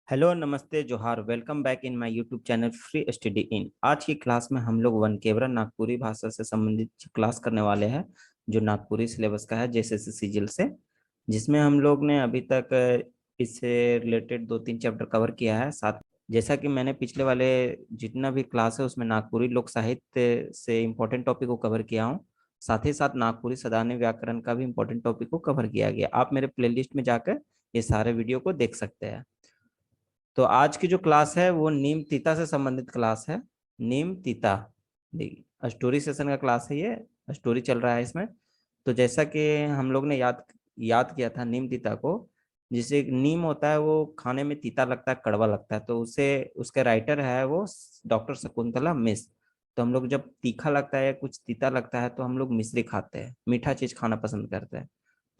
Hello, नमस्ते, जोहार। Welcome back in my YouTube channel free study in. आज की क्लास में हम लोग वनकेवरा नागपुरी भाषा से संबंधित क्लास करने वाले हैं, जो नागपुरी सिलेबस का है जेएसएससी सीजीएल से, जिसमें हम लोग ने अभी तक इससे रिलेटेड 2-3 चैप्टर कवर किया है। साथ जैसा कि मैंने पिछले वाले जितना भी क्लास है उसमें नागपुरी लोक साहित्य से इम्पोर्टेंट टॉपिक को कवर किया हूँ। साथ ही साथ नागपुरी सदानी व्याकरण का भी इम्पोर्टेंट टॉपिक को कवर किया गया। आप मेरे प्लेलिस्ट में जाकर ये सारे वीडियो को देख सकते हैं। तो आज की जो क्लास है वो नीम तीता से संबंधित क्लास है। नीम तीता, देखिए स्टोरी सेशन का क्लास है, ये स्टोरी चल रहा है इसमें। तो जैसा कि हम लोग ने याद याद किया था नीम तीता को, जिसे एक नीम होता है वो खाने में तीता लगता है, कड़वा लगता है, तो उसे उसके राइटर है वो डॉक्टर शकुंतला मिश्र। तो हम लोग जब तीखा लगता है या कुछ तीता लगता है तो हम लोग मिश्री खाते हैं, मीठा चीज खाना पसंद करते हैं।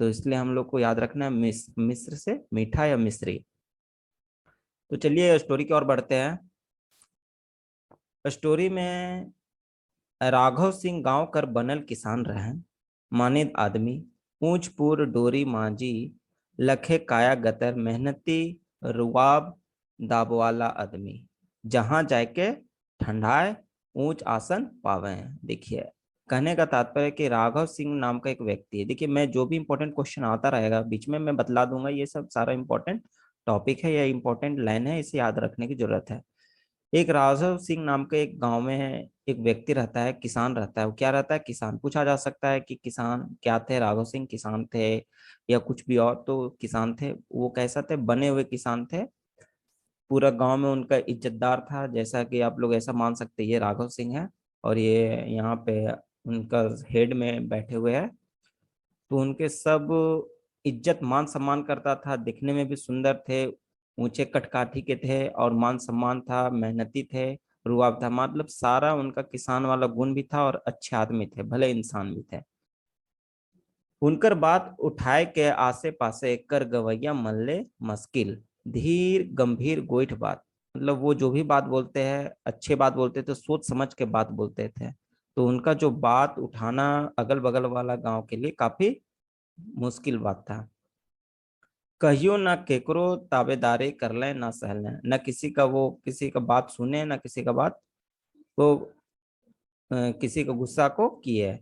तो इसलिए हम लोग को याद रखना है मिस्र से मीठा या मिश्री। तो चलिए स्टोरी की ओर बढ़ते हैं। स्टोरी में राघव सिंह गांव कर बनल किसान रहे, मानित आदमी, ऊंच पुर डोरी मांझी, लखे काया गतर मेहनती, रुआब दाबवाला आदमी, जहां जाके ठंडाए ऊंच आसन पावे। देखिए, कहने का तात्पर्य है कि राघव सिंह नाम का एक व्यक्ति है। देखिए, मैं जो भी इंपॉर्टेंट क्वेश्चन आता रहेगा बीच में मैं बतला दूंगा, ये सब सारा इंपॉर्टेंट टॉपिक है या इंपॉर्टेंट लाइन है, इसे याद रखने की जरूरत है। एक राघव सिंह नाम के एक गांव में है, एक व्यक्ति रहता है, किसान रहता है। वो क्या रहता है? किसान। पूछा जा सकता है कि किसान क्या थे? राघव सिंह किसान थे या कुछ भी और? तो किसान थे। वो कैसा थे? बने हुए किसान थे। पूरा गांव में उनका इज्जतदार था, जैसा कि आप लोग ऐसा मान सकते हैं ये राघव सिंह है और ये यहाँ पे उनका हेड में बैठे हुए हैं। तो उनके सब इज्जत मान सम्मान करता था, दिखने में भी सुंदर थे, ऊंचे कटकाठी के थे और मान सम्मान था, मेहनती थे, रुआब था, मतलब सारा उनका किसान वाला गुण भी था और अच्छे आदमी थे, भले इंसान भी थे। उनकर बात उठाए के आसे पासे कर गवैया मल्ले मस्किल, धीर गंभीर गोइठ बात। मतलब वो जो भी बात बोलते हैं, अच्छे बात बोलते थे, सोच समझ के बात बोलते थे। तो उनका जो बात उठाना अगल बगल वाला गांव के लिए काफी मुश्किल बात था। कहियो ना केकरो ताबेदारी कर ले ना सहल ले, न किसी का वो किसी का बात सुने, ना किसी का बात वो किसी का गुस्सा को किए,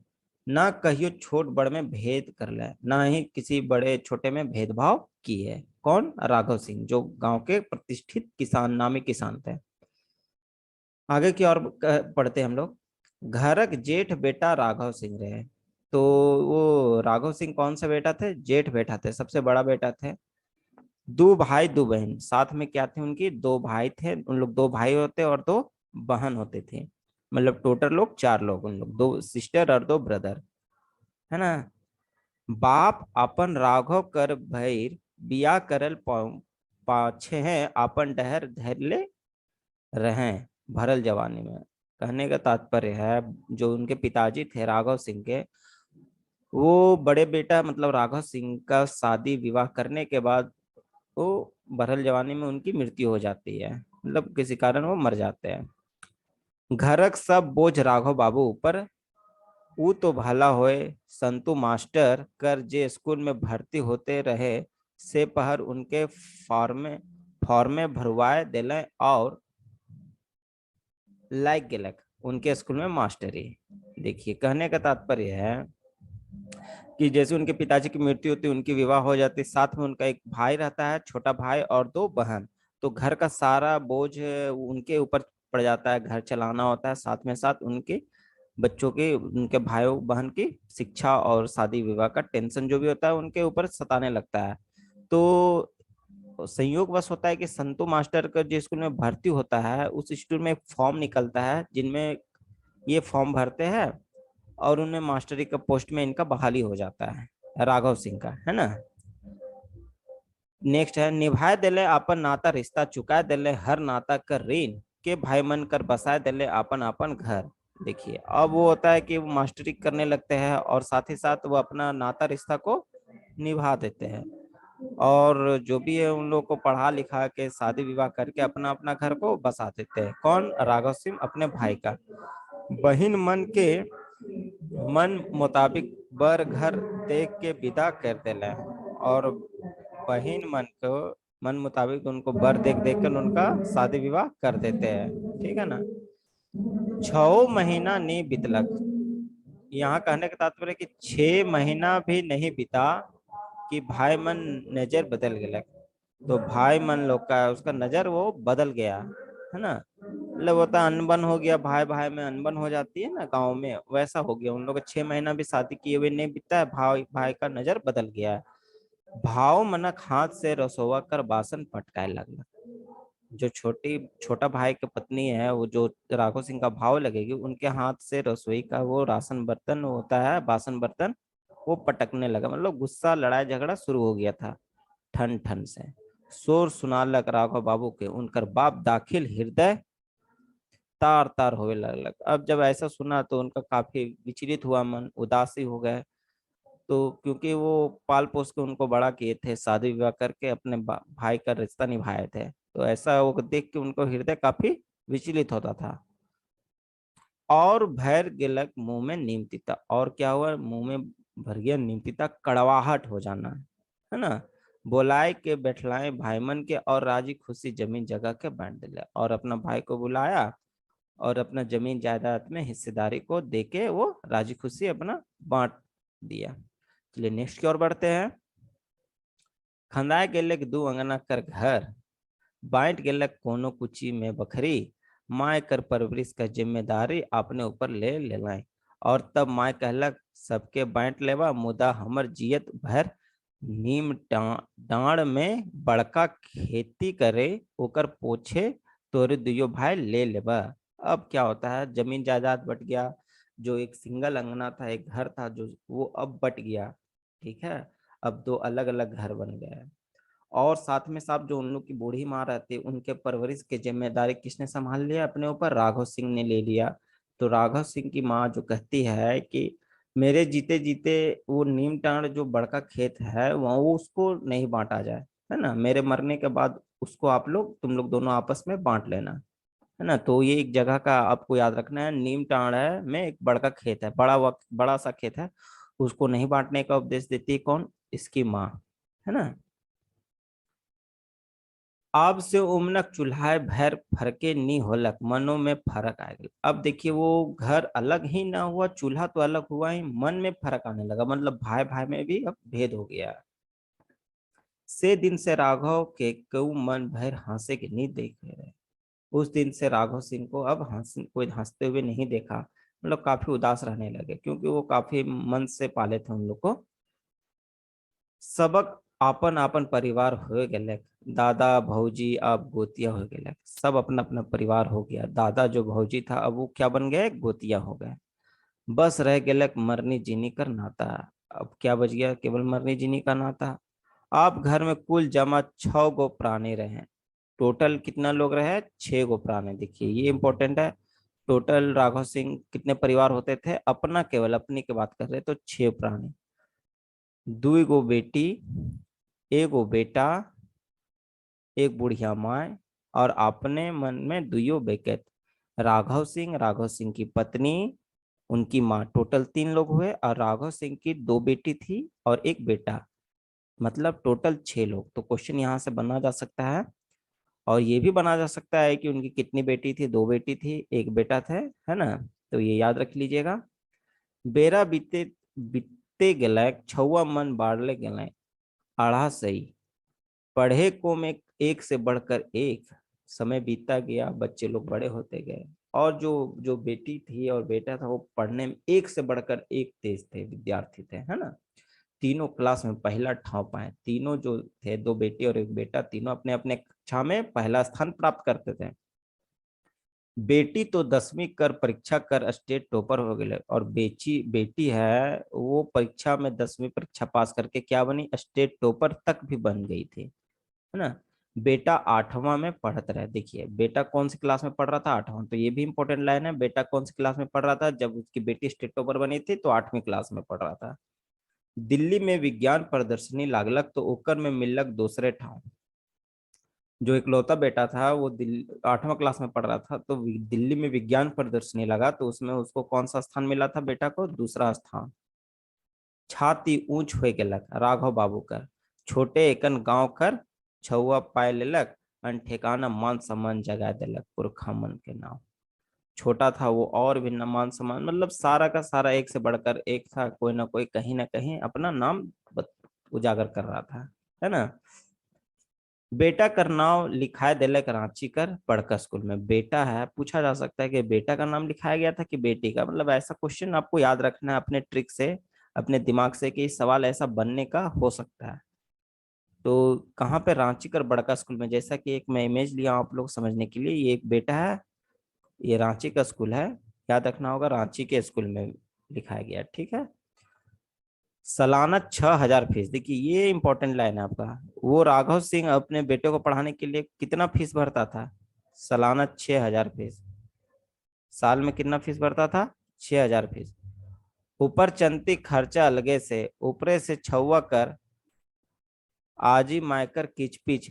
ना कहियो छोट बड़ में भेद कर ले, ना ही किसी बड़े छोटे में भेदभाव किए। कौन? राघव सिंह, जो गांव के प्रतिष्ठित किसान, नामी किसान थे। आगे की ओर पढ़ते हम लोग। घरक जेठ बेटा राघव सिंह रहे। तो वो राघव सिंह कौन सा बेटा थे? जेठ बेटा थे, सबसे बड़ा बेटा थे। दो भाई दो बहन, साथ में क्या थे उनकी? दो भाई थे, उन लोग दो भाई होते और दो बहन होते थे। मतलब टोटल लोग चार लोग, उन लोग दो सिस्टर और दो ब्रदर, है ना। बाप अपन राघव कर भैर बिया करल पाछे हैं, अपन डहर धैर्य रहे भरल जवानी में। कहने का तात्पर्य है, जो उनके पिताजी थे राघव सिंह के, वो बड़े बेटा मतलब राघव सिंह का शादी विवाह करने के बाद वो भरल जवानी में उनकी मृत्यु हो जाती है, मतलब किसी कारण वो मर जाते हैं। घरक सब बोझ राघव बाबू ऊपर, ऊ तो भला होए संतु मास्टर कर जे स्कूल में भर्ती होते रहे, से पहर उनके फॉर्मे फॉर्मे भरवाए दिले और लाइक गेलक उनके स्कूल में मास्टरी। देखिए, कहने का तात्पर्य है कि जैसे उनके पिताजी की मृत्यु होती, उनकी विवाह हो जाती, साथ में उनका एक भाई रहता है, छोटा भाई, और दो बहन। तो घर का सारा बोझ उनके ऊपर पड़ जाता है, घर चलाना होता है, साथ में साथ उनके बच्चों की, उनके भाइयों बहन की शिक्षा और शादी विवाह का टेंशन जो भी होता है उनके ऊपर सताने लगता है। तो संयोग बस होता है कि संतू मास्टर का जिस स्कूल में भर्ती होता है उस स्कूल में एक फॉर्म निकलता है, जिनमें ये फॉर्म भरते हैं और उन्हें मास्टरी का पोस्ट में इनका बहाली हो जाता है, राघव सिंह का, है ना। नेक्स्ट है, निभाए दिले अपन नाता रिश्ता, चुकाए दिले हर नाता कर ऋण, के भाई मन कर बसाए दिले अपन अपन घर। देखिए, अब वो होता है कि वो मास्टरी करने लगते हैं और साथ ही साथ वो अपना नाता रिश्ता को निभा देते हैं, और जो भी है उन लोगों को पढ़ा लिखा के शादी विवाह करके अपना अपना घर को बसा देते हैं। कौन? राघव सिंह अपने भाई का। बहिन मन के मन मुताबिक बर घर देख के विदा कर देले, और बहिन मन को मन मुताबिक उनको बर देख देख कर उनका शादी विवाह कर देते हैं। ठीक है ना। 6 महीना नहीं बीतलक, यहाँ कहने का तात्पर्य कि 6 महीना भी नहीं बीता कि भाई मन नजर बदल गया। तो भाई मन लोग का उसका नजर वो बदल गया, है ना। मतलब होता अनबन हो गया, भाई भाई में अनबन हो जाती है ना गांव में, वैसा हो गया। उन लोग 6 महीना भी शादी किए हुए नहीं बीता है, भाई भाई का नजर बदल गया है। भाव मनक हाथ से रसोवा कर बासन पटकाए लगला। जो छोटा भाई की पत्नी है, वो जो राघव सिंह का भाव लगेगी, उनके हाथ से रसोई का वो राशन बर्तन होता है, बासन बर्तन, वो पटकने लगा। मतलब गुस्सा, लड़ाई झगड़ा शुरू हो गया था ठन ठन से। शोर सुना लग राघव बाबू के, उनकर बाप दाखिल हृदय तार तार होने लगलक। अब जब ऐसा सुना तो उनका काफी विचलित हुआ मन, उदासी हो गए। तो क्योंकि वो पाल पोस के उनको बड़ा किए थे, शादी विवाह करके अपने भाई का रिश्ता निभाए थे, तो ऐसा वो देख के उनको हृदय काफी विचलित होता था। और भैर गिलक मुंह में नीम तीता, और क्या हुआ, मुंह में भर गया नीम तीता, कड़वाहट हो जाना, है ना। बुलाए के बैठलाए भाईमन के, और राजी खुशी जमीन जगह के बांट दिला, और अपना भाई को बुलाया और अपना जमीन जायदाद में हिस्सेदारी को देके वो राजी खुशी अपना बांट दिया। चलिए नेक्स्ट की ओर बढ़ते हैं। खंदाए गेलक दू अंगना कर घर, बांट गेलक कोनो कुची में बखरी, माय कर परवरिश का जिम्मेदारी अपने ऊपर ले लेलाई। और तब माय कहलक सबके बांट लेवा, मुदा हमर जियत भर नीम डांड में बड़का खेती करे, ओकर पोछे तोरे दुयो भाई ले लेबा। अब क्या होता है, जमीन जायदाद बट गया। जो एक सिंगल अंगना था, एक घर था, जो वो अब बट गया। ठीक है। अब दो अलग अलग घर बन गए। और साथ में साथ जो उन लोग की बूढ़ी माँ रहती, उनके परवरिश की जिम्मेदारी किसने संभाल लिया अपने ऊपर, राघव सिंह ने ले लिया। तो राघव सिंह की माँ जो कहती है कि मेरे जीते जीते वो नीम टांड जो बड़का खेत है वहाँ, वो उसको नहीं बांटा जाए, है ना। मेरे मरने के बाद उसको आप लोग, तुम लोग दोनों आपस में बांट लेना, है ना। तो ये एक जगह का आपको याद रखना है, नीम टांड है में एक बड़का खेत है, बड़ा सा खेत है, उसको नहीं बांटने का उपदेश देती है कौन, इसकी माँ, है ना। अब से उमनक चूल्हा भैर फरके नी होलक, मनो में फर्क आ गया। अब देखिए वो घर अलग ही ना हुआ, चूल्हा तो अलग हुआ ही, मन में फर्क आने लगा, मतलब भाई भाई में भी अब भेद हो गया। से दिन से राघव के कऊ मन भर हंसे के नहीं देख रहे। उस दिन से राघव सिंह को अब कोई हंसते हुए नहीं देखा, मतलब काफी उदास रहने लगे, क्योंकि वो काफी मन से पाले थे उन लोग को। सबक आपन आपन परिवार हो गए, दादा भौजी अब गोतिया हो गए, सब अपना अपना परिवार हो गया। दादा जो भौजी था अब वो क्या बन गए, गोतिया हो गए। बस रह गए मरनी जीनी कर नाता। अब क्या बच गया, केवल मरनी जीनी का नाता। आप घर में कुल जमा 6 गो प्राणी रहे। टोटल कितना लोग रहे, 6 गो प्राणी। देखिए ये इंपॉर्टेंट है। टोटल राघव सिंह कितने परिवार होते थे, अपना केवल अपनी की बात कर रहे तो 6 प्राणी। 2 गो बेटी, एगो बेटा, एक बुढ़िया माँ, और अपने मन में दुयो बेकत। राघव सिंह की पत्नी, उनकी माँ, टोटल 3 लोग हुए, और राघव सिंह की 2 बेटी थी और एक बेटा, मतलब टोटल 6 लोग। तो क्वेश्चन यहाँ से बना जा सकता है, और ये भी बना जा सकता है कि उनकी कितनी बेटी थी, 2 बेटी थी, एक बेटा थे, है ना। तो ये याद रख लीजिएगा। बेरा बीते बीते गलैक, छुआ मन बाढ़ले गलैक, आढ़ा सही। पढ़े को में एक से बढ़कर एक, समय बीतता गया, बच्चे लोग बड़े होते गए, और जो जो बेटी थी और बेटा था वो पढ़ने में एक से बढ़कर एक तेज थे, विद्यार्थी थे, है ना। तीनों क्लास में पहला ठाव पाए, तीनों जो थे, 2 बेटी और एक बेटा, तीनों अपने अपने कक्षा में पहला स्थान प्राप्त करते थे। बेटी तो 10वीं कर परीक्षा कर स्टेट टॉपर हो गए, और बेटी है वो परीक्षा में 10वीं परीक्षा पास करके क्या बनी, स्टेट टॉपर तक भी बन गई थी, है ना। बेटा 8वां में पढ़त रहे। देखिए बेटा कौन सी क्लास में पढ़ रहा था, 8वां। तो ये भी इंपॉर्टेंट लाइन है, बेटा कौन सी क्लास में पढ़ रहा था, जब उसकी बेटी स्टेट टॉपर बनी थी तो 8वीं क्लास में पढ़ रहा था। दिल्ली में विज्ञान प्रदर्शनी लागलक तो ओकर में मिलक दूसरे ठाव। जो इकलौता बेटा था वो 8वां क्लास में पढ़ रहा था, तो दिल्ली में विज्ञान प्रदर्शनी लगा तो उसमें उसको कौन सा स्थान मिला था, बेटा को दूसरा स्थान। छाती ऊंच हो गेलक राघव बाबू कर, छोटे एकन गांव कर छुआ पाय लेलक, अन ठेकाना मान सम्मान जगा देलक पुरखा मन के नाम। छोटा था वो और भी न मान सम्मान, मतलब सारा का सारा एक से बढ़कर एक था, कोई ना कोई कहीं ना कहीं अपना नाम उजागर कर रहा था, है ना। बेटा कर नाम लिखाए दिलक रांची कर बड़का स्कूल में। बेटा है, पूछा जा सकता है कि बेटा का नाम लिखाया गया था कि बेटी का, मतलब ऐसा क्वेश्चन आपको याद रखना है अपने ट्रिक से, अपने दिमाग से, कि सवाल ऐसा बनने का हो सकता है। तो कहाँ पे, रांची कर बड़का स्कूल में। जैसा कि एक मैं इमेज लिया हूं आप लोग समझने के लिए, ये एक बेटा है, ये रांची का स्कूल है, याद रखना होगा रांची के स्कूल में लिखाया गया, ठीक है। सालाना 6,000 फीस, देखिए ये इंपॉर्टेंट लाइन है आपका। वो राघव सिंह अपने बेटे को पढ़ाने के लिए कितना फीस भरता था? सालाना 6,000 फीस। साल में कितना फीस भरता था? 6,000 फीस। ऊपर चंती खर्चा अलगे से, ऊपरे से छुआ कर आजी मायकर किचपिच,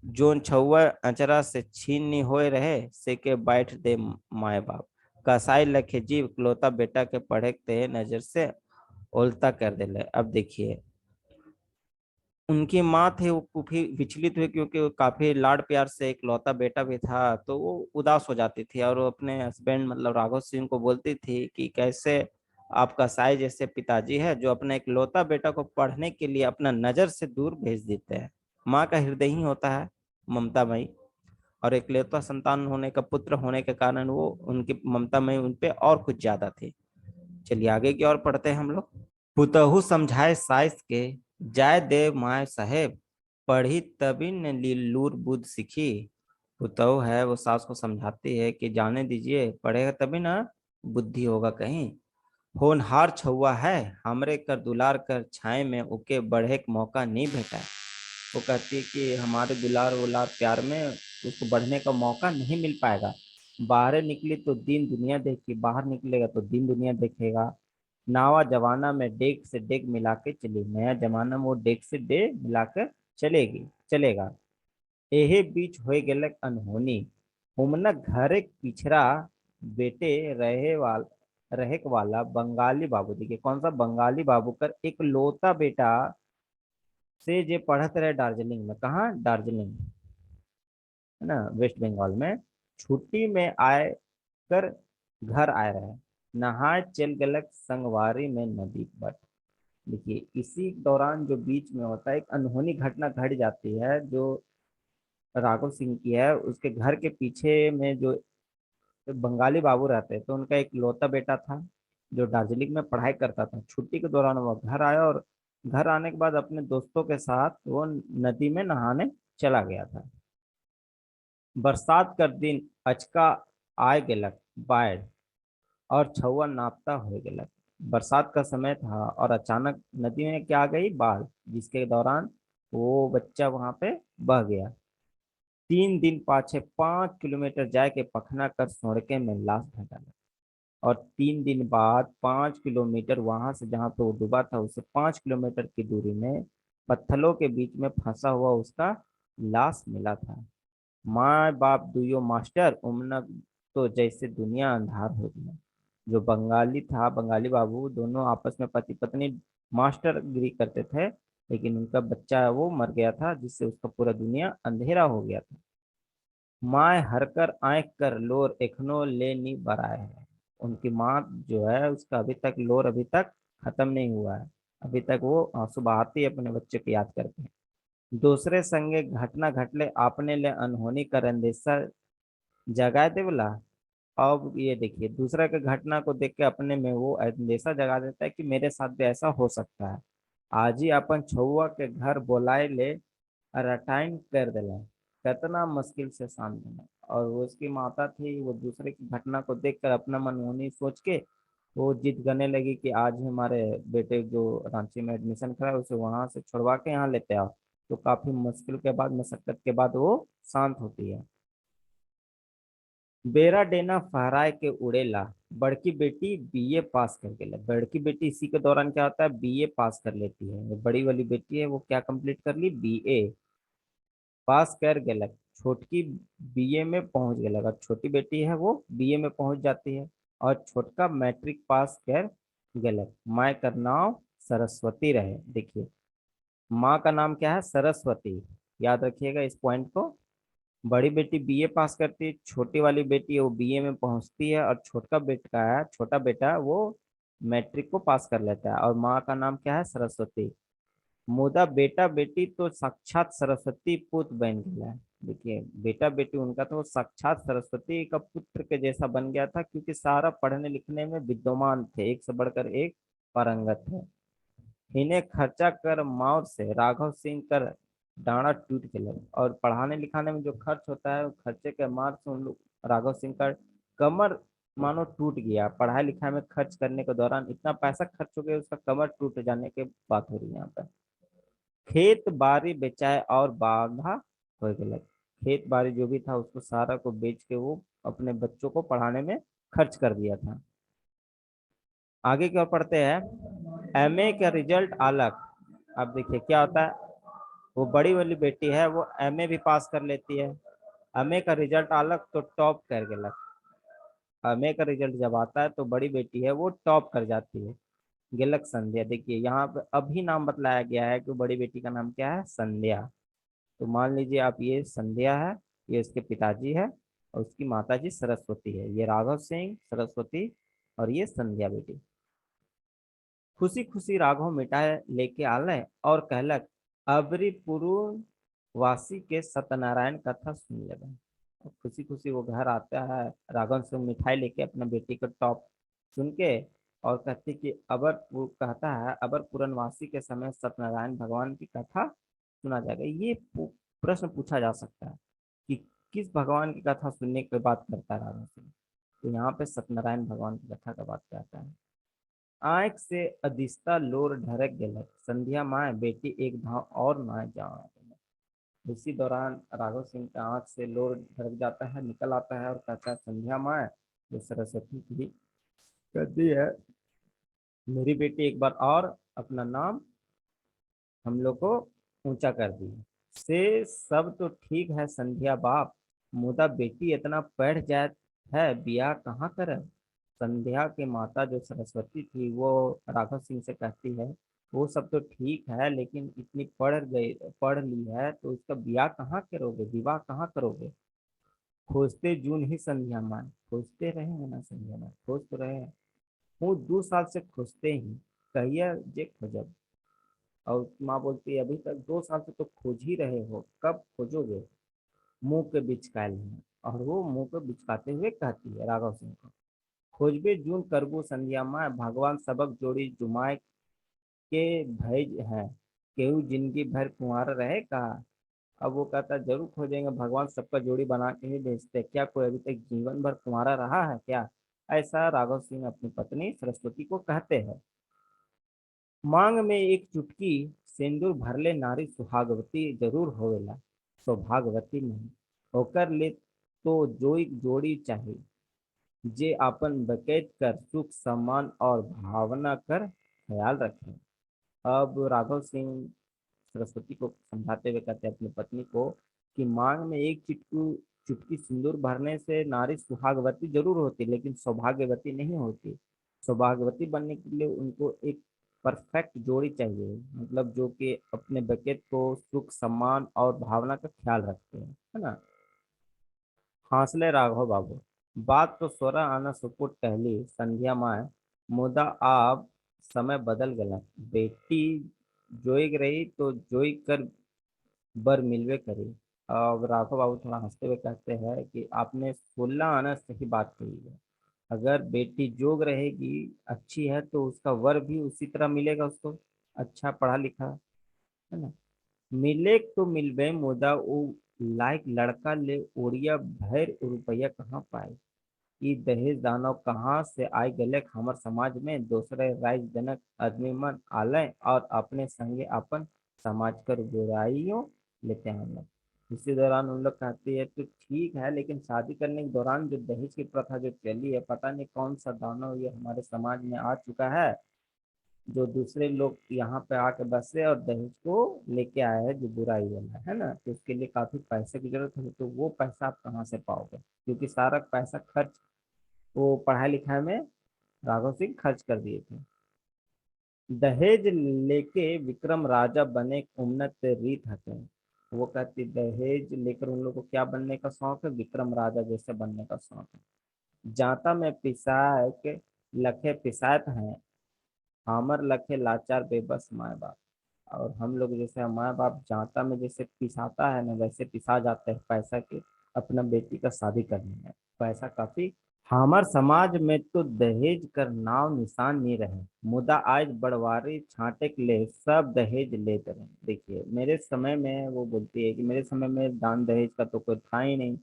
जोन छुआ अचरा से छीन होए रहे से के बैठ दे माए बाप, कसाई लखे जीव इकलौता बेटा के पढ़े ते नजर से उल्टा कर दे ले। अब देखिए, उनकी माँ थे वो काफी विचलित हुए, क्योंकि वो काफी लाड प्यार से एक लौता बेटा भी था, तो वो उदास हो जाती थी और वो अपने हस्बैंड मतलब राघव सिंह को बोलती थी कि कैसे आपका साई जैसे पिताजी है जो अपने एक लौता बेटा को पढ़ने के लिए अपना नजर से दूर भेज देते हैं। माँ का हृदय ही होता है ममतामयी, और एक लौता संतान होने का, पुत्र होने के कारण वो उनकी ममतामयी उन पे और कुछ ज्यादा थी। चलिए आगे की ओर पढ़ते हैं हम लोग। पुतहु समझाए साइस के, जाय देव माय साहेब, पढ़ी तभी न लूर बुद्ध सीखी। पुतहु है वो सास को समझाती है कि जाने दीजिए, पढ़ेगा तभी ना बुद्धि होगा कहीं। होनहार छुआ है, हमरे कर दुलार कर छाए में उके बढ़े के मौका नहीं भेटा है। वो कहती है कि हमारे दुलार उलार प्यार में उसको बढ़ने का मौका नहीं मिल पाएगा। बाहर निकली तो दीन दुनिया देखी, बाहर निकलेगा तो दीन दुनिया देखेगा। नावा जमाना में डेग से डेग मिला के चली, नया जमाना में वो डेग से डेग मिलाकर चलेगी चलेगा। एहे बीच होए गेलक अनहोनी, उमना घरे पिछड़ा बेटे रहे वाला बंगाली बाबू, देखिए कौन सा बंगाली बाबू कर एक लौता बेटा से जे पढ़त रहे दार्जिलिंग में, कहाँ दार्जिलिंग, है ना, वेस्ट बंगाल में। छुट्टी में आए कर घर आए रहे, नहाए चल गलक संगवारी में नदी पर। देखिए इसी दौरान जो बीच में होता है एक अनहोनी घटना घट जाती है जो राघव सिंह की है। उसके घर के पीछे में जो बंगाली बाबू रहते तो उनका एक लौता बेटा था जो दार्जिलिंग में पढ़ाई करता था। छुट्टी के दौरान वो घर आया और घर आने के बाद अपने दोस्तों के साथ वो नदी में नहाने चला गया था। बरसात कर दिन अचका आए गेलक बाढ़, और छुआ नापता हो गेलक। बरसात का समय था और अचानक नदी में क्या आ गई, बाढ़, जिसके दौरान वो बच्चा वहां पे बह गया। 3 दिन पाछे 5 किलोमीटर जाए के पखना कर सोड़के में लाश भेटा, और 3 दिन बाद 5 किलोमीटर वहां से जहाँ पे वो डूबा था उससे 5 किलोमीटर की दूरी में पत्थलों के बीच में फंसा हुआ उसका लाश मिला था। माँ बाप दुयो मास्टर उमना, तो जैसे दुनिया अंधार हो गया। जो बंगाली था, बंगाली बाबू, दोनों आपस में पति पत्नी मास्टर गिरी करते थे, लेकिन उनका बच्चा है वो मर गया था जिससे उसका पूरा दुनिया अंधेरा हो गया था। माँ हरकर आंख कर लोर एखनो ले नी बराए है। उनकी माँ जो है उसका अभी तक लोर अभी तक खत्म नहीं हुआ है, अभी तक वो आंसू बहाती है अपने बच्चे को याद करके। दूसरे संगे घटना घटले आपने ले अनहोनी कर अंदेशा जगाए दे बोला। अब ये देखिए दूसरा के घटना को देख के अपने में वो अंदेशा जगा देता है कि मेरे साथ भी ऐसा हो सकता है। आज ही अपन छुआ के घर बोलाए ले रटाइन कर दिला, कितना मुश्किल से शांत बना। और वो उसकी माता थी, वो दूसरे की घटना को देखकर अपना मनमोहनी सोच के वो जिद करने लगी कि आज ही हमारे बेटे जो रांची में एडमिशन करा है उसे वहां से छुड़वा के यहाँ लेते आओ। तो काफी मुश्किल के बाद, मशक्कत के बाद वो शांत होती है। बेरा डेना फहराए के उड़ेला, बड़की बेटी बीए पास कर गेला। बड़की बेटी इसी के दौरान क्या होता है, बीए पास कर लेती है। जो बड़ी वाली बेटी है वो क्या कंप्लीट कर ली, बीए पास कर गेलक। छोटकी बीए में पहुंच गेलक, और छोटी बेटी है वो बीए में पहुंच जाती है। और छोटका मैट्रिक पास कर गेलक। माय कर नाव सरस्वती रहे। देखिए, माँ का नाम क्या है? सरस्वती। याद रखिएगा इस पॉइंट को। बड़ी बेटी बीए पास करती है, छोटी वाली बेटी है वो बीए में पहुंचती है, और छोटा बेटा है, छोटा बेटा वो मैट्रिक को पास कर लेता है। और माँ का नाम क्या है? सरस्वती। मुदा बेटा बेटी तो साक्षात सरस्वती पुत्र बन गया है। देखिए, बेटा बेटी उनका तो साक्षात सरस्वती का पुत्र के जैसा बन गया था, क्योंकि सारा पढ़ने लिखने में विद्वान थे, एक से बढ़कर एक पारंगत है। इन्हें खर्चा कर मार से राघव सिंह कर डांडा टूट के लगे। और पढ़ाने लिखाने में जो खर्च होता है, खर्चे के मार से उन लोग राघव सिंह का कमर मानो टूट गया। पढ़ाई लिखाई में खर्च करने के दौरान इतना पैसा खर्च हो गया, उसका कमर टूट जाने की बात हो रही है यहाँ पर। खेत बाड़ी बेचाए और बाधा हो गया। खेत बाड़ी जो भी था उसको सारा को बेच के वो अपने बच्चों को पढ़ाने में खर्च कर दिया था। आगे की ओर पढ़ते हैं। एमए का रिजल्ट अलग। अब देखिए क्या होता है, वो बड़ी वाली बेटी है वो एमए भी पास कर लेती है। एमए का रिजल्ट अलग तो टॉप कर गलत। एमए का रिजल्ट जब आता है तो बड़ी बेटी है वो टॉप कर जाती है। गिलक संध्या। देखिए यहाँ पे अभी नाम बतलाया गया है कि बड़ी बेटी का नाम क्या है? संध्या। तो मान लीजिए आप, ये संध्या है, ये उसके पिताजी है, और उसकी माता जी सरस्वती है। ये राघव सिंह, सरस्वती, और ये संध्या बेटी। खुशी खुशी राघव मिठाई लेके आले और कहलक, अबरी पुरु वासी के सत्यनारायण कथा सुन लेगा। और खुशी खुशी वो घर आता है, राघव सिंह मिठाई लेके अपने बेटी को टॉप सुन के, और कहती कि अबर, वो कहता है अबर पूरनवासी के समय सत्यनारायण भगवान की कथा सुना जाएगा। ये प्रश्न पूछा जा सकता है कि किस भगवान की कथा सुनने की बात करता है राघव सिंह। तो यहाँ पे सत्यनारायण भगवान की कथा का बात करता है। आँख से अदिस्ता लोर ढरक गलत, संध्या माए बेटी एक धाव और ना जाओ। इसी दौरान राघव सिंह का आँख से लोर ढरक जाता है, निकल आता है, और कहता है, संध्या माए जो सरस्वती की कहती है, मेरी बेटी एक बार और अपना नाम हम लोग को ऊंचा कर दिए। से सब तो ठीक है संध्या बाप, मुदा बेटी इतना पढ़ जाए है, बियाह कहाँ करे। संध्या के माता जो सरस्वती थी वो राघव सिंह से कहती है, वो सब तो ठीक है, लेकिन इतनी पढ़ ली है तो इसका ब्याह कहाँ करोगे, विवाह कहाँ करोगे। खोजते जून ही संध्या मान, खोजते रहे ना संध्या मान, खोज तो रहे हैं। हूँ 2 साल से खोजते ही, कहिया जे खोजब। और उसकी माँ बोलती है, अभी तक 2 साल से तो खोज ही रहे हो, कब खोजोगे। मुंह के बिचकायल है। और वो मुंह के बिचकाते हुए कहती है राघव सिंह को, खोजबे जून करबो संध्या माँ, भगवान सबक जोड़ी जुमाए के भय है, केहू जिंदगी भर कुंवारा रहे का। अब वो कहता है, जरूर खोजेंगे, भगवान सबका जोड़ी बना के ही भेजते हैं, क्या कोई अभी तक जीवन भर कुंवारा रहा है क्या। ऐसा राघव सिंह अपनी पत्नी सरस्वती को कहते हैं। मांग में एक चुटकी सिंदूर भरले नारी सुहागवती जरूर होवेला, सौभाग्यवती नहीं। होकर ले तो जोई जोड़ी चाहिए, जे अपन बकैत कर सुख सम्मान और भावना कर ख्याल रखें। अब राघव सिंह सरस्वती को समझाते हुए कहते हैं अपनी पत्नी को कि मांग में एक चिटकू चुटकी सिंदूर भरने से नारी सुहागवती जरूर होती, लेकिन सौभाग्यवती नहीं होती। सौभाग्यवती बनने के लिए उनको एक परफेक्ट जोड़ी चाहिए, मतलब जो कि अपने बकेट को सुख सम्मान और भावना का ख्याल रखते हैं, है ना। हांसले राघव बाबू, बात तो सोरा आना सुपुट टहली संध्या माए, मुदा आप समय बदल गया। बेटी जोई रही तो जोई कर बर मिलवे करी। अब राघव बाबू थोड़ा हंसते हुए कहते हैं कि आपने 16 आना सही बात कही है। अगर बेटी जोग रहेगी, अच्छी है, तो उसका वर भी उसी तरह मिलेगा उसको, अच्छा पढ़ा लिखा, है ना। मिले तो मिलबे, मुदा वो लायक लड़का ले ओरिया भैर रुपया कहाँ पाए। ई दहेज दानव कहाँ से आय गलक हमर समाज में, दूसरे राज जनक आदमी मन आलय और अपने संगे अपन समाज कर बुराइयों लेते हैं हम लोग। इसी दौरान उन लोग कहते हैं, तो ठीक है, लेकिन शादी करने के दौरान जो दहेज की प्रथा जो चली है, पता नहीं कौन सा दानव ये हमारे समाज में आ चुका है, जो दूसरे लोग यहाँ पे आके बसे और दहेज को लेके आया है, जो बुराई वाला है ना। तो उसके लिए काफी पैसे की जरूरत है, तो वो पैसा आप कहाँ से पाओगे, क्योंकि सारा पैसा खर्च वो पढ़ाई लिखाई में राघव सिंह खर्च कर दिए थे। दहेज लेके विक्रम राजा बने उन्नत रीत हते। वो कहती दहेज लेकर उन लोगों को क्या बनने का शौक है, विक्रम राजा जैसे बनने का शौक है। जाता में पिसाए के लखे पिसात हैं, हमर लखे लाचार बेबस माए बाप। और हम लोग जैसे माँ बाप जाता में जैसे पिसाता है ना, वैसे पिसा जाते हैं पैसा के अपना बेटी का शादी करने में। पैसा काफी। हमार समाज में तो दहेज कर नाव निशान नहीं रहे, मुदा आज बड़वारी छांटे के ले सब दहेज लेते रहे। देखिए मेरे समय में, वो बोलती है कि मेरे समय में दान दहेज का तो कोई था ही नहीं,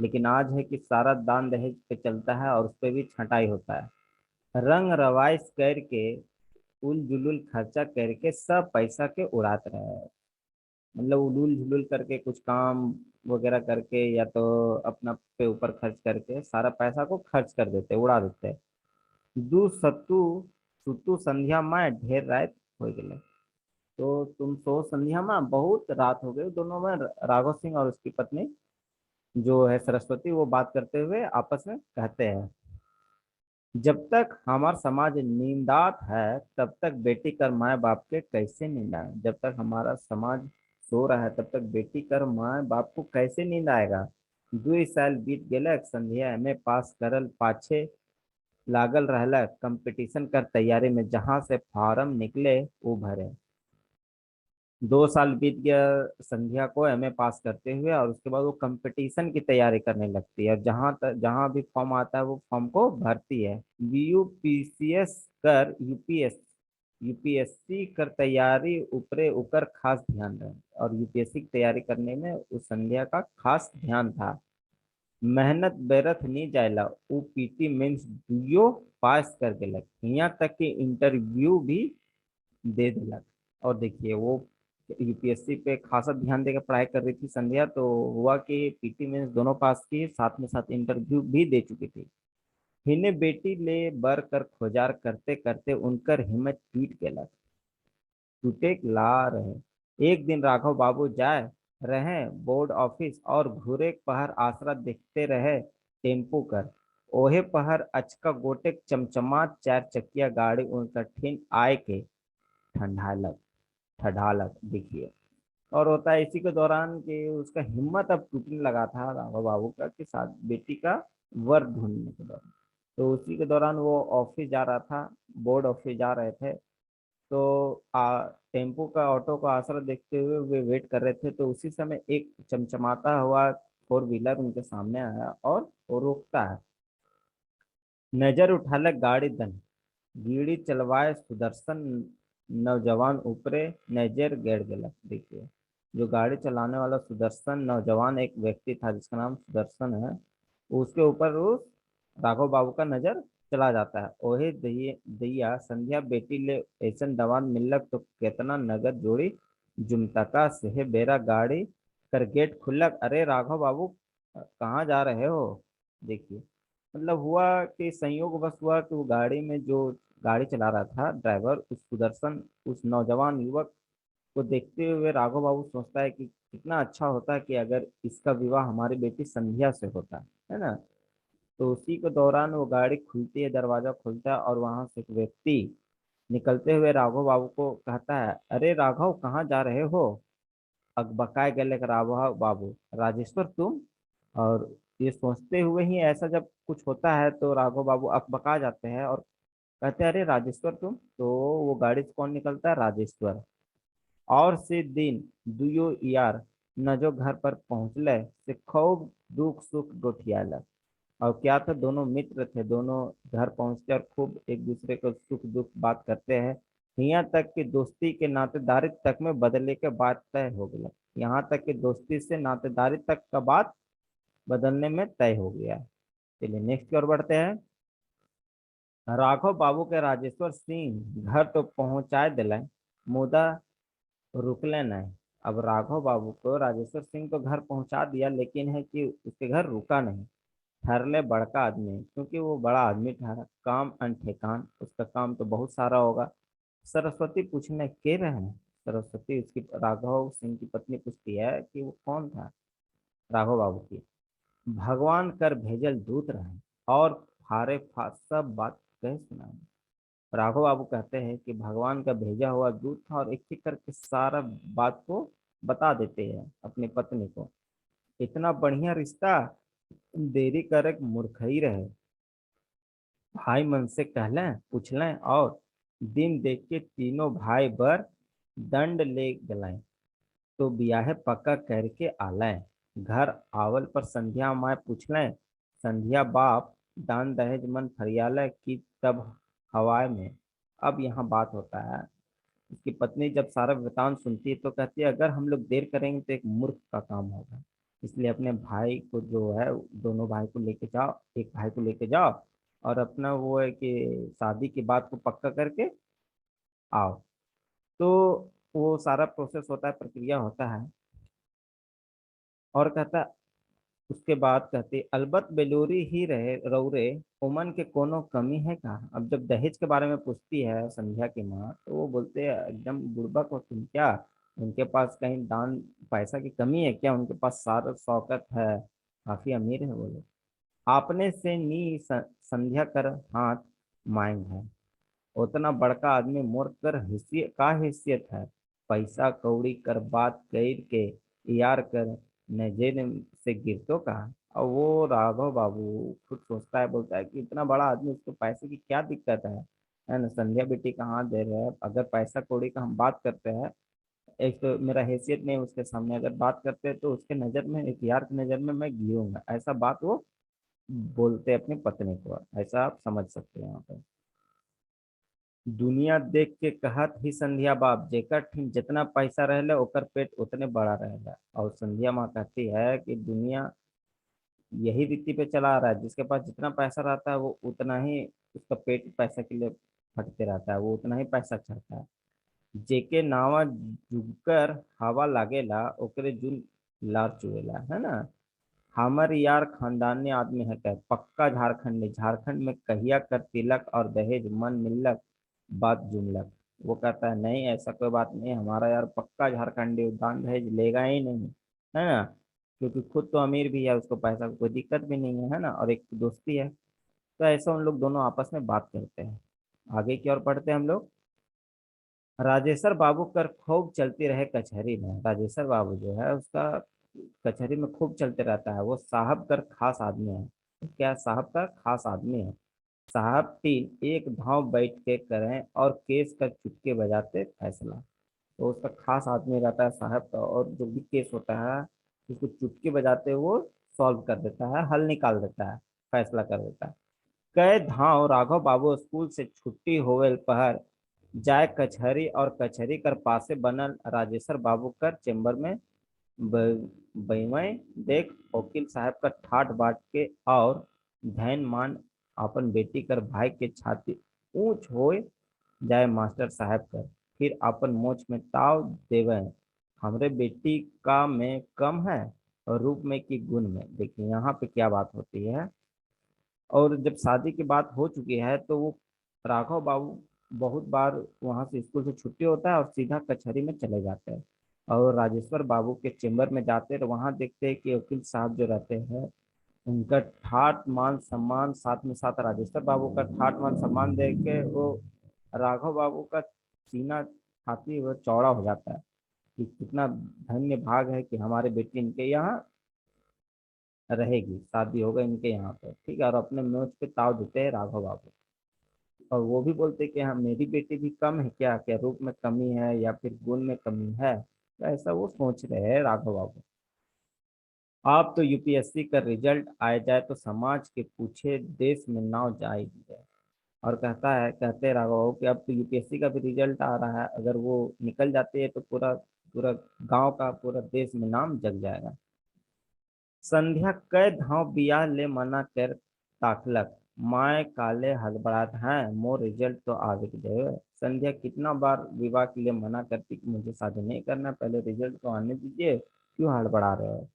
लेकिन आज है कि सारा दान दहेज पे चलता है और उस पर भी छटाई होता है। रंग रवाइश करके उल जुलूल खर्चा करके सब पैसा के उड़ाते रहे। मतलब उलूल झुलूल करके कुछ काम वगैरह करके या तो अपना पे ऊपर खर्च करके सारा पैसा को खर्च कर देते, उड़ा देते। दू सत्तू सुतु संध्या माँ ढेर रात हो गए। तो तुम सो संध्या माँ, बहुत रात हो गई। दोनों में राघव सिंह और उसकी पत्नी जो है सरस्वती, वो बात करते हुए आपस में कहते हैं, जब तक हमारा समाज नींदात है तब तक बेटी कर माए बाप के कैसे नींद आए। जब तक हमारा समाज सो रहा है तब तक बेटी कर माए बाप को कैसे नींद आएगा। 2 साल बीत गए, संध्या में पास करल पाछे लागल रहला कंपटीशन कर तैयारी में, जहां से फार्म निकले वो भरे। 2 साल बीत गया संध्या को एमए पास करते हुए, और उसके बाद वो कंपटीशन की तैयारी करने लगती है। जहां तक जहां भी फॉर्म आता है वो फॉर्म को भरती है। यूपीसीएस कर यूपीएस यूपीएससी कर तैयारी ऊपरे उकर खास ध्यान रहे। और यूपीएससी की तैयारी करने में उस संध्या का खास ध्यान था। मेहनत बेरथ नहीं जायला, वो पीटी मेंस दुयो पास कर देलक, यहाँ तक कि इंटरव्यू भी दे दिलक। और देखिए वो यूपीएससी पे खासा ध्यान देकर पढ़ाई कर रही थी संध्या, तो हुआ कि पीटी मेंस दोनों पास की, साथ में साथ इंटरव्यू भी दे चुकी थी। हिने बेटी ले बर कर खोजार करते करते उनकर हिम्मत टूट गया। टूटे ला रहे। एक दिन राघव बाबू जाए रहे बोर्ड ऑफिस, और घूरे पहर आसरा देखते रहे टेम्पू कर। ओहे पहर अचका गोटे चमचमात 4 चकिया गाड़ी उनका ठिन आए के ठंडालक ठडालक देखिए। और होता है इसी के दौरान कि उसका हिम्मत अब टूटने लगा था राघव बाबू का, कि साथ बेटी का वर ढूंढने के दौरान। तो उसी के दौरान वो ऑफिस जा रहा था, बोर्ड ऑफिस जा रहे थे। तो टेम्पो का, ऑटो का आसरा देखते हुए वे वेट कर रहे थे। तो उसी समय एक चमचमाता हुआ 4 व्हीलर उनके सामने आया और वो रोकता है। नजर उठाले गाड़ी दन गीड़ी चलवाए सुदर्शन नौजवान ऊपरे नजर गड़ गया। देखिए जो गाड़ी चलाने वाला सुदर्शन नौजवान एक व्यक्ति था जिसका नाम सुदर्शन है, उसके ऊपर उस राघव बाबू का नजर चला जाता है। ओहे दैया संध्या बेटी ले ऐसन दवान मिलक तो केतना नगद जोड़ी जुमतका सेहे बेरा गाड़ी कर गेट खुलक। अरे राघव बाबू कहाँ जा रहे हो। देखिए मतलब हुआ कि संयोग बस हुआ कि वो गाड़ी में जो गाड़ी चला रहा था ड्राइवर, उस सुदर्शन, उस नौजवान युवक को देखते हुए राघव बाबू सोचता है कि कितना अच्छा होता कि अगर इसका विवाह हमारी बेटी संध्या से होता है ना। तो उसी के दौरान वो गाड़ी खुलती है, दरवाजा खुलता है और वहां से एक व्यक्ति निकलते हुए राघव बाबू को कहता है, अरे राघव कहाँ जा रहे हो। अकबकाए गले राघव बाबू, राजेश्वर तुम। और ये सोचते हुए ही ऐसा जब कुछ होता है तो राघव बाबू अकबका जाते हैं और कहते हैं, अरे राजेश्वर तुम। तो वो गाड़ी से कौन निकलता है, राजेश्वर। और से दिन दुयो यार न जो घर पर पहुंचले से खूब दुख सुख गोठियाल। और क्या था, दोनों मित्र थे, दोनों घर पहुंचते और खूब एक दूसरे को सुख दुख बात करते हैं। यहाँ तक कि दोस्ती के नातेदारी तक में बदले के बात तय हो गया। यहाँ तक कि दोस्ती से नातेदारी तक का बात बदलने में तय हो गया। चलिए नेक्स्ट की ओर बढ़ते हैं। राघव बाबू के राजेश्वर सिंह घर तो पहुंचाए दिले, मुदा रुकले नहीं। अब राघव बाबू को राजेश्वर सिंह तो घर पहुंचा दिया, लेकिन है कि उसके घर रुका नहीं। ठहरले बड़का आदमी, क्योंकि वो बड़ा आदमी ठहरा, काम अनठेकान, उसका काम तो बहुत सारा होगा। सरस्वती पूछने के रहे हैं। सरस्वती उसकी राघव सिंह की पत्नी पूछती है कि वो कौन था। राघव बाबू की, भगवान कर भेजल दूत रहे और फारे सब बात कह सुनाए। राघव बाबू कहते हैं कि भगवान का भेजा हुआ दूत था और एक एक करके सारा बात को बता देते हैं अपनी पत्नी को। इतना बढ़िया रिश्ता देरी कर एक मूर्ख ही रहे। भाई मन से कह लें पूछ लें और दिन देख के तीनों भाई बर दंड ले गलाएं तो ब्याह पक्का करके आलय। घर आवल पर संध्या माय पूछ लें संध्या बाप दान दहेज मन फरियाल की तब हवाए में। अब यहाँ बात होता है, उसकी पत्नी जब सारा वृतांत सुनती है तो कहती है अगर हम लोग देर करेंगे तो एक मूर्ख का काम होगा। इसलिए अपने भाई को जो है दोनों भाई को लेके जाओ, एक भाई को लेके जाओ और अपना वो है कि शादी की बात को पक्का करके आओ। तो वो सारा प्रोसेस होता है, प्रक्रिया होता है। और कहता उसके बाद कहती अलबत बेलूरी ही रहे रौरे उमन के कोनो कमी है का। अब जब दहेज के बारे में पूछती है संध्या की माँ तो वो बोलते हैं एकदम बुड़बक हो तुम क्या, उनके पास कहीं दान पैसा की कमी है क्या, उनके पास सारा शौकत है, काफी अमीर है वो लोग। आपने से नी संध्या कर हाथ मांग है, उतना बड़का आदमी मोर कर हैसियत का हैसियत है, पैसा कौड़ी कर बात कर के यार कर नजर से गिरतो का। और वो राघव बाबू खुद सोचता है, बोलता है कि इतना बड़ा आदमी उसको पैसे की क्या दिक्कत है ना। संध्या बेटी का हाथ दे रहे हैं, अगर पैसा कौड़ी का हम बात करते हैं, एक तो मेरा हैसियत नहीं उसके सामने अगर बात करते हैं तो उसके नजर में एक यार की नजर में मैं गिरूंगा, ऐसा बात वो बोलते हैं अपनी पत्नी को। ऐसा आप समझ सकते हैं यहाँ पे। दुनिया देख के कहत ही संध्या बाप जेकर ठीक जितना पैसा रहले ओकर पेट उतने बड़ा रहेगा। और संध्या माँ कहती है कि दुनिया यही रीति पे चला आ रहा है, जिसके पास जितना पैसा रहता है वो उतना ही उसका पेट पैसा के लिए फटते रहता है, वो उतना ही पैसा चाहता है। जेके नावा जुगकर हवा लागेला ओकरे जुल लार चुएला, है ना। हमर यार खानदानी आदमी है कह पक्का झारखंडी, झारखंड में कहिया कर तिलक और दहेज मन मिलक बात जुमलक। वो कहता है नहीं ऐसा कोई बात नहीं, हमारा यार पक्का झारखंडी दान दहेज लेगा ही नहीं, है ना। क्योंकि खुद तो अमीर भी है, उसको पैसा की कोई दिक्कत भी नहीं है ना, और एक दोस्ती है। तो ऐसा उन लोग दोनों आपस में बात करते हैं। आगे की ओर पढ़ते हैं हम लोग। राजेश्वर बाबू कर खूब चलती रहे कचहरी में। राजेश्वर बाबू जो है उसका कचहरी में खूब चलते रहता है, वो साहब कर खास आदमी है। तो क्या साहब का खास आदमी है। साहब तीन एक धाव बैठ के करें और केस का चुटके बजाते फैसला। तो उसका खास आदमी रहता है साहब का, और जो भी केस होता है उसको चुटके बजाते वो सॉल्व कर देता है, हल निकाल देता है, फैसला कर देता है। कै धाव राघव बाबू स्कूल से छुट्टी होवे पहर जाय कचहरी और कचहरी कर पासे बनल राजेश्वर बाबू कर चेम्बर में बइवै देख वकील साहब का ठाट बाट के और धैन मान अपन बेटी कर भाई के छाती ऊंच होए जाए मास्टर साहब कर फिर अपन मोच में ताव देवे हमरे बेटी का में कम है और रूप में की गुण में। देखिए यहाँ पे क्या बात होती है। और जब शादी की बात हो चुकी है तो वो राघव बाबू बहुत बार वहां से स्कूल से छुट्टी होता है और सीधा कचहरी में चले जाते हैं और राजेश्वर बाबू के चेम्बर में जाते हैं। तो वहां देखते हैं कि वकील साहब जो रहते हैं उनका ठाट मान सम्मान, साथ में साथ राजेश्वर बाबू का ठाट मान सम्मान देख के वो राघव बाबू का सीना छाती वो चौड़ा हो जाता है कि कितना धन्य भाग है कि हमारे बेटी इनके यहाँ रहेगी, शादी होगा इनके यहाँ पे, ठीक है। और अपने नोच पे ताव देते हैं राघव बाबू। और वो भी बोलते हैं कि हाँ मेरी बेटी भी कम है क्या, क्या रूप में कमी है या फिर गुण में कमी है। तो ऐसा वो सोच रहे हैं राघव बाबू। आप तो यूपीएससी का रिजल्ट आ जाए तो समाज के पूछे देश में नाव जाएगी है। और कहता है, कहते हैं राघव बाबू कि अब तो यूपीएससी का भी रिजल्ट आ रहा है, अगर वो निकल जाती है तो पूरा पूरा गांव का पूरा देश में नाम जग जाएगा। संध्या कै धाव बियाह ले मना कर ताकलक माय काले हड़बड़ात हैं मोर रिजल्ट तो आगे के देवे। संध्या कितना बार विवाह के लिए मना करती कि मुझे शादी नहीं करना, पहले रिजल्ट तो आने दीजिए, क्यों हड़बड़ा रहे हो।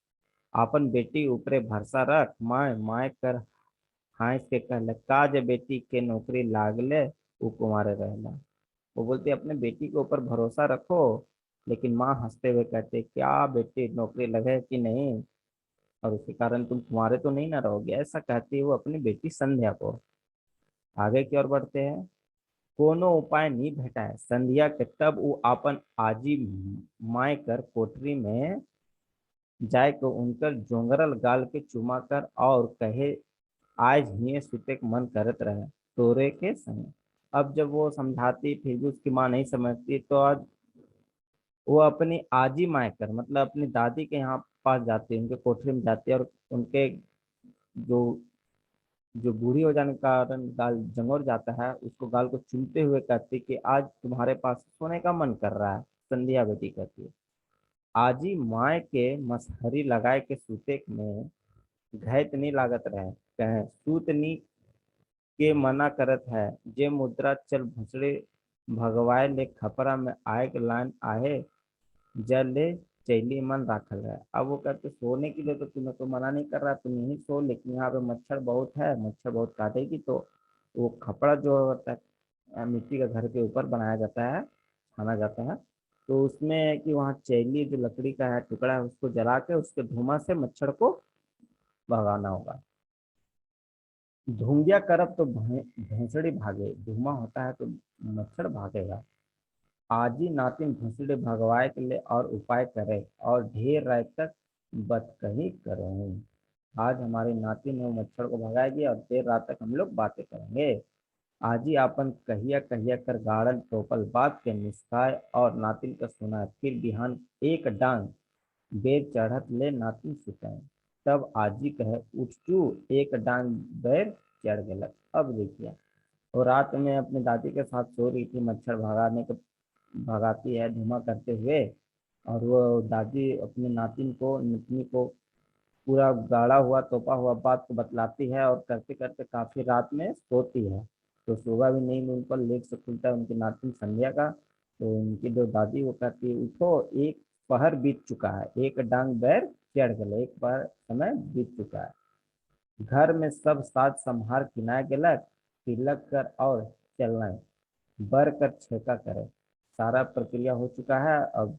आपन बेटी ऊपरे भरसा रख माय माय कर हाइस के कहले काज बेटी के नौकरी लागले उ कुमारे रहला। वो बोलती अपने बेटी के ऊपर भरोसा रखो, लेकिन माँ हंसते हुए कहते क्या बेटी नौकरी लगे कि नहीं, और उसके कारण तुम कुंवारे तो नहीं ना रहोगे, ऐसा कहती है वो अपनी बेटी संध्या को। आगे की ओर बढ़ते हैं। कोनो उपाय नहीं भेटा है संध्या के, तब वो अपन आजी माय कर कोठरी में जाय को उनकर जोंगरल गाल के चुमा कर और कहे, आज ही सुते के मन करत रहे तोरे के संग। अब जब वो समझाती फिर भी उसकी माँ नहीं समझती, तो आज वो अपनी आजी माय कर मतलब अपनी दादी के यहाँ पास जाती है, उनके कोठरी में जाती है, और उनके जो जो बूढ़ी हो जाने के कारण गाल जंगोर जाता है, उसको गाल को चूमते हुए कहती कि आज तुम्हारे पास सोने का मन कर रहा है। संध्या बेटी कहती है, आजी माय के मसहरी लगाए के सूते में घैत नहीं लागत रहे, कहे सूतनी के मना करत है, जे मुद्रा चल भसड़े भगवाए ले खपरा में आए के लान आहे, जल ले चैली मन राखल है। अब वो कहते सोने के लिए तो तुम्हें तो मना नहीं कर रहा, तुम यहीं सो, लेकिन यहाँ पे मच्छर बहुत है, मच्छर बहुत काटेगी। तो वो खपड़ा जो होता है मिट्टी का घर के ऊपर बनाया जाता है, खाना जाता है, तो उसमें है कि वहाँ चैली जो लकड़ी का है टुकड़ा है, उसको जला के उसके धुआं से मच्छर को भगाना होगा। धुंगिया करब तो भैंसड़ी भागे, धुआं होता है तो मच्छर भागेगा। आजी नातिन भुसड़े भगवाए के लिए और उपाय करे, और ढेर रात तक बतकही करूँ। आज हमारी नातिन वो मच्छर को भगाएगी और देर रात तक हम लोग बातें करेंगे। आजी आपन कहिया कहिया कर गाड़ल टोपल बात के निष्काय और नातिन का सुना, फिर बिहान एक डांग बेर चढ़त ले नातिन सुतय। तब आजी कहे, उठचू एक डांग बैर चढ़ गलत। अब देखिए, वो रात में अपनी दादी के साथ सो रही थी, मच्छर भगाने के भगाती है धुआं करते हुए, और वो दादी अपनी नातिन को नतनी को पूरा गाढ़ा हुआ तोपा हुआ बात को बतलाती है, और करते करते काफी रात में सोती है। तो सुबह भी नींद उन पर लेट से खुलता है उनकी नातिन संध्या का। तो उनकी जो दादी वो कहती है, उठो एक पहर बीत चुका है, एक डांग बैर चढ़ गए, एक पहर समय बीत चुका है। घर में सब साज संहार किनाए गेलक, तिलक कर और चलना बर कर छेका करे, सारा प्रक्रिया हो चुका है। अब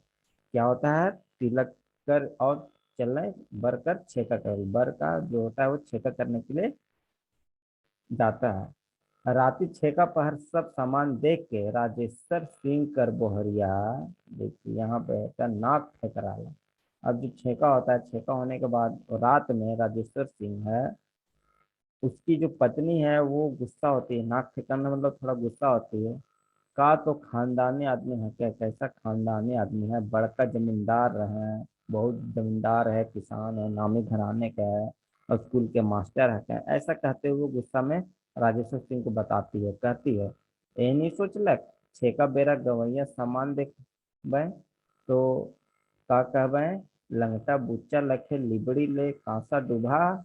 क्या होता है, तिलक कर और चलना बर कर छेका करे, बर का जो होता है वो छेका करने के लिए जाता है। राती छेका पहर सब सामान देख के राजेश्वर सिंह कर बोहरिया, देखिए यहाँ पे होता है नाक ठेकराला। अब जो छेका होता है, छेका होने के बाद रात में राजेश्वर सिंह है, उसकी जो पत्नी है वो गुस्सा होती है, नाक ठिकाना मतलब थोड़ा गुस्सा होती है। का तो खानदानी आदमी है, क्या कैसा खानदानी आदमी है, बड़का जमींदार रहे, बहुत जमींदार है, किसान है, नामी घराने का है, और स्कूल के मास्टर है, ऐसा कहते हुए गुस्सा में राजेश्वर सिंह को बताती है, कहती है, ए नहीं सोचलक छेका बेरा गवैया सामान देख बैं तो का कहबे, लंगटा बुच्चा लखे लिबड़ी ले कांसा डूबा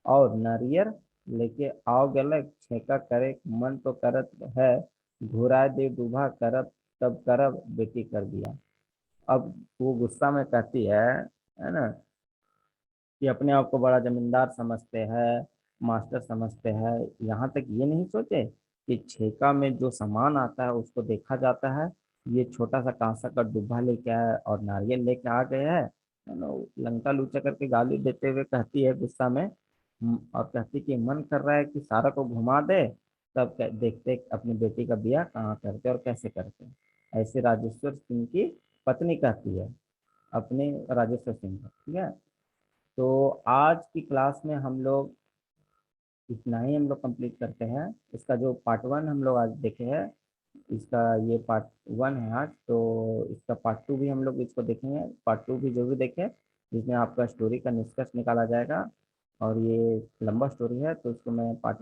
और नारियर लेके आओ गलक, छेका करे मन तो करत है, घुरा दे डूबा करब तब करब, बेटी कर दिया। अब वो गुस्सा में कहती है ना, कि अपने आप को बड़ा जमींदार समझते हैं, मास्टर समझते हैं, यहाँ तक ये नहीं सोचे कि छेका में जो सामान आता है उसको देखा जाता है। ये छोटा सा कांसा का डिब्बा लेके आया और नारियल लेके आ गए है ना। लंका लूचा करके गाली देते हुए कहती है गुस्सा में, और कहती कि मन कर रहा है कि सारा को घुमा दे, तब देखते अपनी बेटी का ब्याह कहाँ करते और कैसे करते। ऐसे राजेश्वर सिंह की पत्नी कहती है अपने राजेश्वर सिंह को, ठीक है। तो आज की क्लास में हम लोग इतना ही हम लोग कंप्लीट करते हैं। इसका जो पार्ट वन हम लोग आज देखे हैं, इसका ये पार्ट वन है आज, तो इसका पार्ट टू भी हम लोग इसको देखेंगे, पार्ट टू भी जरूर देखें, जिसमें आपका स्टोरी का निष्कर्ष निकाला जाएगा। और ये लंबा स्टोरी है, तो इसको मैं पार्ट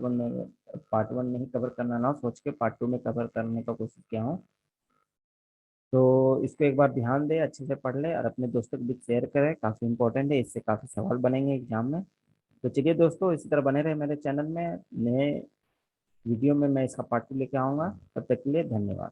वन में ही कवर करना ना सोच के पार्ट टू में कवर करने का कोशिश किया हूँ। तो इसको एक बार ध्यान दें, अच्छे से पढ़ ले और अपने दोस्तों के बीच शेयर करें, काफ़ी इंपॉर्टेंट है, इससे काफ़ी सवाल बनेंगे एग्जाम में। तो चलिए दोस्तों, इसी तरह बने रहे मेरे चैनल में, नए वीडियो में मैं इसका पार्ट टू लेके आऊँगा। तब तक के लिए धन्यवाद।